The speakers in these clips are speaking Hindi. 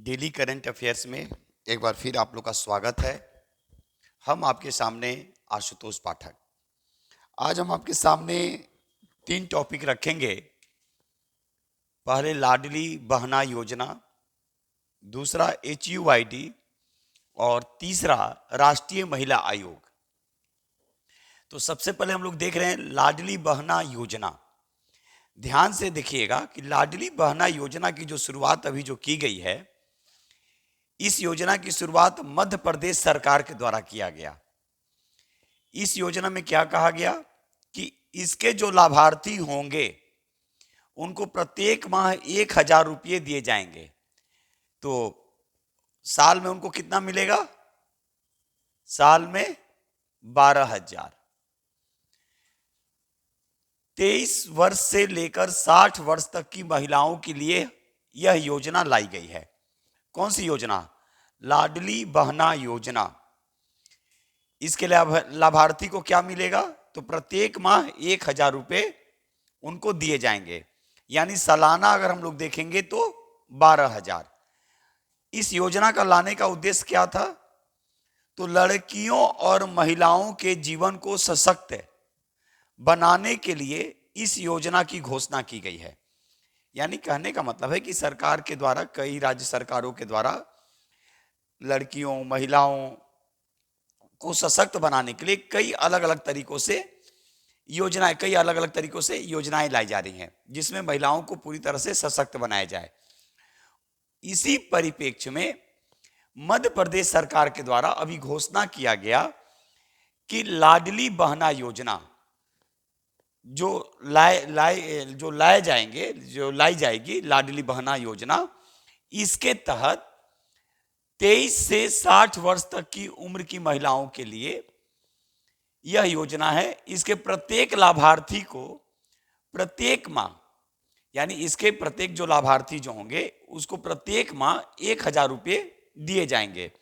डेली करंट अफेयर्स में एक बार फिर आप लोग का स्वागत है। हम आपके सामने आशुतोष पाठक। आज हम आपके सामने 3 टॉपिक रखेंगे। पहले लाडली बहना योजना, दूसरा HUID और तीसरा राष्ट्रीय महिला आयोग। तो सबसे पहले हम लोग देख रहे हैं लाडली बहना योजना। ध्यान से देखिएगा कि लाडली बहना योजना की जो शुरुआत अभी जो की गई है, इस योजना की शुरुआत मध्य प्रदेश सरकार के द्वारा किया गया। इस योजना में क्या कहा गया कि इसके जो लाभार्थी होंगे उनको प्रत्येक माह 1,000 रुपये दिए जाएंगे। तो साल में उनको कितना मिलेगा? साल में 12,000। 23 वर्ष से लेकर 60 वर्ष तक की महिलाओं के लिए यह योजना लाई गई है। कौन सी योजना? लाडली बहना योजना। इसके लाभार्थी को क्या मिलेगा? तो प्रत्येक माह 1,000 रुपये उनको दिए जाएंगे, यानी सालाना अगर हम लोग देखेंगे तो 12,000। इस योजना का लाने का उद्देश्य क्या था? तो लड़कियों और महिलाओं के जीवन को सशक्त बनाने के लिए इस योजना की घोषणा की गई है। यानी कहने का मतलब है कि सरकार के द्वारा, कई राज्य सरकारों के द्वारा लड़कियों, महिलाओं को सशक्त बनाने के लिए कई अलग अलग तरीकों से योजनाएं लाई जा रही हैं, जिसमें महिलाओं को पूरी तरह से सशक्त बनाया जाए। इसी परिप्रेक्ष्य में मध्य प्रदेश सरकार के द्वारा अभी घोषणा किया गया कि लाडली बहना योजना जो लाई जाएगी लाडली बहना योजना, इसके तहत 23 से 60 वर्ष तक की उम्र की महिलाओं के लिए यह योजना है। इसके प्रत्येक लाभार्थी को प्रत्येक माह, यानी इसके प्रत्येक जो लाभार्थी जो होंगे उसको प्रत्येक माह 1,000 रुपये दिए जाएंगे।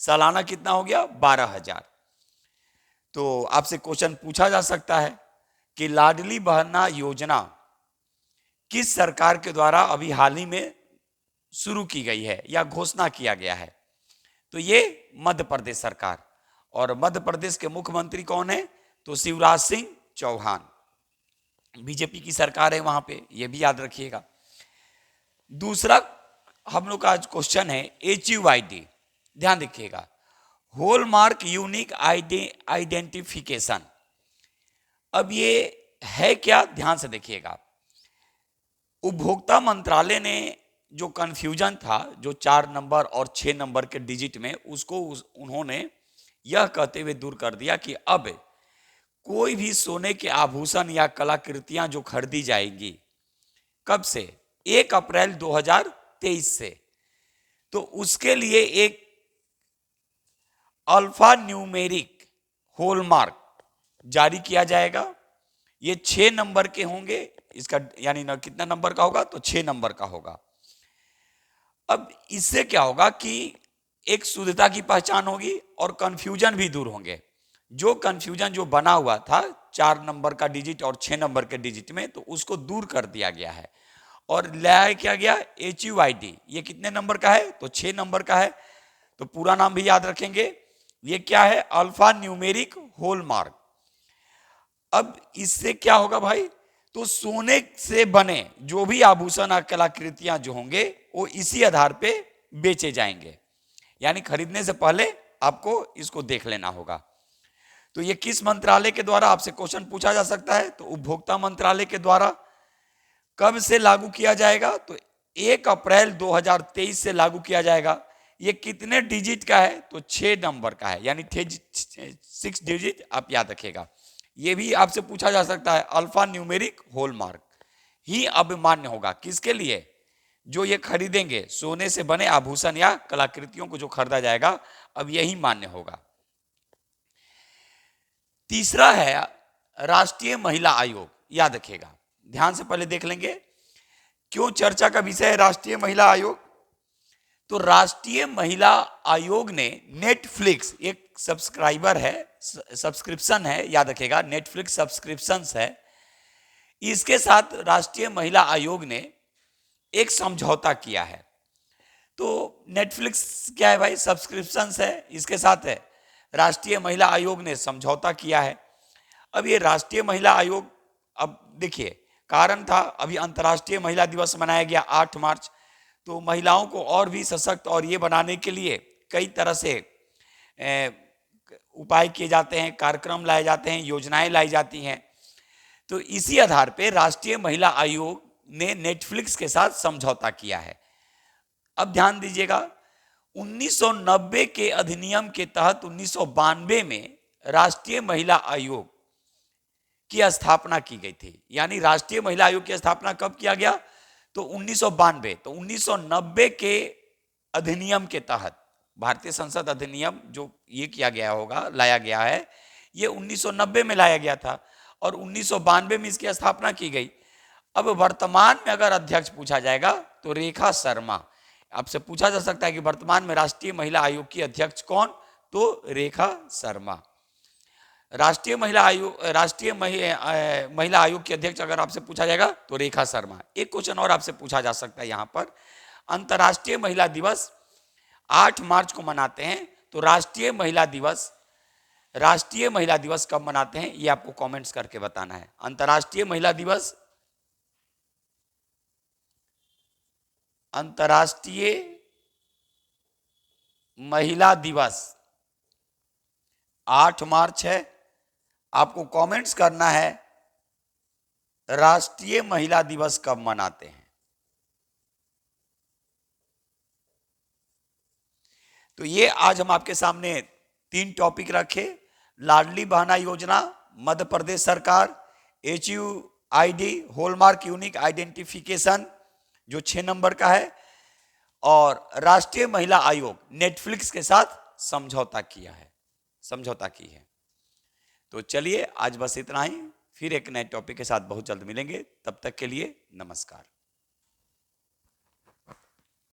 सालाना कितना हो गया? 12,000। तो आपसे क्वेश्चन पूछा जा सकता है कि लाडली बहना योजना किस सरकार के द्वारा अभी हाल ही में शुरू की गई है या घोषणा किया गया है? तो ये मध्य प्रदेश सरकार। और मध्य प्रदेश के मुख्यमंत्री कौन है? तो शिवराज सिंह चौहान। बीजेपी की सरकार है वहां पे, ये भी याद रखिएगा। दूसरा हम लोग का आज क्वेश्चन है HUID। ध्यान रखिएगा, हॉलमार्क यूनिक आइडेंटिफिकेशन। अब ये है क्या? ध्यान से देखिएगा। उपभोक्ता मंत्रालय ने जो कंफ्यूजन था, जो 4 नंबर और 6 नंबर के डिजिट में, उसको उन्होंने यह कहते हुए दूर कर दिया कि अब कोई भी सोने के आभूषण या कलाकृतियां जो खरीदी जाएंगी, कब से? 1 अप्रैल 2023 से, तो उसके लिए एक अल्फा न्यूमेरिक हॉलमार्क जारी किया जाएगा। ये 6 नंबर के होंगे। इसका यानी कितना नंबर का होगा? तो 6 नंबर का होगा। अब इससे क्या होगा कि एक शुद्धता की पहचान होगी और कंफ्यूजन भी दूर होंगे। जो कंफ्यूजन जो बना हुआ था 4 नंबर का डिजिट और 6 नंबर के डिजिट में, तो उसको दूर कर दिया गया है और लाया क्या गया? HUID। ये कितने नंबर का है? तो 6 नंबर का है। तो पूरा नाम भी याद रखेंगे। ये क्या है? Alpha numeric hallmark. अब इससे क्या होगा भाई? तो सोने से बने जो भी आभूषण और कलाकृतियां जो होंगे वो इसी आधार पे बेचे जाएंगे। यानी खरीदने से पहले आपको इसको देख लेना होगा। तो ये किस मंत्रालय के द्वारा, आपसे क्वेश्चन पूछा जा सकता है। तो उपभोक्ता मंत्रालय के द्वारा। कब से लागू किया जाएगा? तो 1 अप्रैल 2023 से लागू किया जाएगा। ये कितने डिजिट का है? तो 6 नंबर का है, यानी 6 डिजिट आप याद रखिएगा। ये भी आपसे पूछा जा सकता है। अल्फा न्यूमेरिक हॉलमार्क ही अब मान्य होगा। किसके लिए? जो ये खरीदेंगे, सोने से बने आभूषण या कलाकृतियों को जो खरीदा जाएगा, अब यही मान्य होगा। तीसरा है राष्ट्रीय महिला आयोग। याद रखिएगा, ध्यान से पहले देख लेंगे क्यों चर्चा का विषय है राष्ट्रीय महिला आयोग। तो राष्ट्रीय महिला आयोग ने नेटफ्लिक्स, एक सब्सक्राइबर है, सब्सक्रिप्शन है, याद रखिएगा, नेटफ्लिक्स सब्सक्रिप्शन है, इसके साथ राष्ट्रीय महिला आयोग ने एक समझौता किया है। तो नेटफ्लिक्स क्या है भाई, सब्सक्रिप्शंस है, इसके साथ है राष्ट्रीय महिला आयोग ने समझौता किया है। अब ये राष्ट्रीय महिला आयोग, अब देखिए कारण था, अभी अंतर्राष्ट्रीय महिला दिवस मनाया गया 8 मार्च, तो महिलाओं को और भी सशक्त और ये बनाने के लिए कई तरह से उपाय किए जाते हैं, कार्यक्रम लाए जाते हैं, योजनाएं लाई जाती हैं। तो इसी आधार पे राष्ट्रीय महिला आयोग ने नेटफ्लिक्स के साथ समझौता किया है। अब ध्यान दीजिएगा, 1990 के अधिनियम के तहत 1992 में राष्ट्रीय महिला आयोग की स्थापना की गई थी। यानी राष्ट्रीय महिला आयोग की स्थापना कब किया गया, तो 1992। तो 1990 के अधिनियम के तहत, भारतीय संसद अधिनियम जो ये किया गया होगा, लाया गया है, ये 1990 में लाया गया था और 1992 में इसकी स्थापना की गई। अब वर्तमान में अगर अध्यक्ष पूछा जाएगा तो रेखा शर्मा। आपसे पूछा जा सकता है कि वर्तमान में राष्ट्रीय महिला आयोग की अध्यक्ष कौन, तो रेखा शर्मा। राष्ट्रीय महिला आयोग की अध्यक्ष अगर आपसे पूछा जाएगा तो रेखा शर्मा। एक क्वेश्चन और आपसे पूछा जा सकता है यहाँ पर, अंतर्राष्ट्रीय महिला दिवस 8 मार्च को मनाते हैं, तो राष्ट्रीय महिला दिवस कब मनाते हैं, ये आपको कमेंट्स करके बताना है। अंतर्राष्ट्रीय महिला दिवस 8 मार्च है। आपको कमेंट्स करना है राष्ट्रीय महिला दिवस कब मनाते हैं। तो ये आज हम आपके सामने 3 टॉपिक रखे, लाडली बहना योजना, मध्य प्रदेश सरकार, HUID हॉलमार्क यूनिक आइडेंटिफिकेशन जो 6 नंबर का है, और राष्ट्रीय महिला आयोग नेटफ्लिक्स के साथ समझौता की है। तो चलिए आज बस इतना ही, फिर एक नए टॉपिक के साथ बहुत जल्द मिलेंगे, तब तक के लिए नमस्कार।